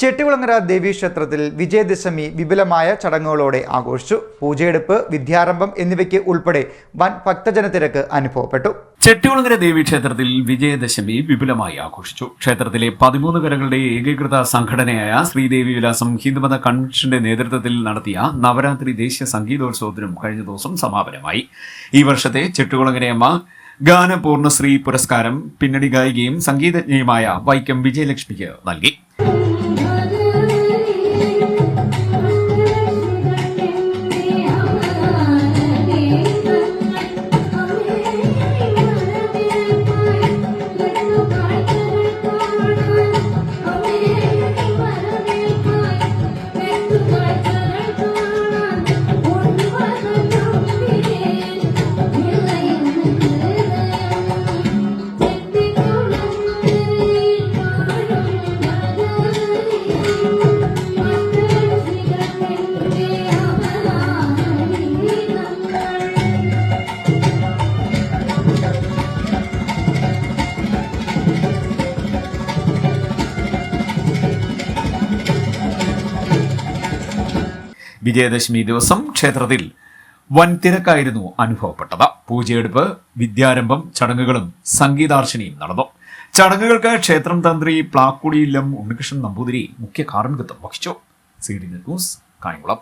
ചെട്ടികുളങ്ങര ദേവീക്ഷേത്രത്തിൽ വിജയദശമി വിപുലമായ ചടങ്ങുകളോടെ ആഘോഷിച്ചു. പൂജയെടുപ്പ്, വിദ്യാരംഭം എന്നിവയ്ക്ക് ഉൾപ്പെടെ വൻ ഭക്തജനത്തിരക്ക് അനുഭവപ്പെട്ടു. ചെട്ടികുളങ്ങര ദേവീക്ഷേത്രത്തിൽ വിജയദശമി വിപുലമായി ആഘോഷിച്ചു. ക്ഷേത്രത്തിലെ 13 കരകളുടെ ഏകീകൃത സംഘടനയായ ശ്രീദേവി വിലാസം ഹിന്ദുമത കൺവെൻഷന്റെ നേതൃത്വത്തിൽ നടത്തിയ നവരാത്രി ദേശീയ സംഗീതോത്സവത്തിനും കഴിഞ്ഞ ദിവസം സമാപനമായി. ഈ വർഷത്തെ ചെട്ടികുളങ്ങരയമ്മ ഗാനപൂർണശ്രീ പുരസ്കാരം പിന്നണി ഗായികയും സംഗീതജ്ഞയുമായ വൈക്കം വിജയലക്ഷ്മിക്ക് നൽകി. വിജയദശമി ദിവസം ക്ഷേത്രത്തിൽ വൻ തിരക്കായിരുന്നു അനുഭവപ്പെട്ടത്. പൂജയെടുപ്പ്, വിദ്യാരംഭം ചടങ്ങുകളും സംഗീതാർച്ചനയും നടന്നു. ചടങ്ങുകൾക്ക് ക്ഷേത്രം തന്ത്രി പ്ലാക്കുടിയില്ലം ഉണ്ണികൃഷ്ണൻ നമ്പൂതിരി മുഖ്യ കാർമ്മികത്വം വഹിച്ചു. CDN news, Kayamkulam.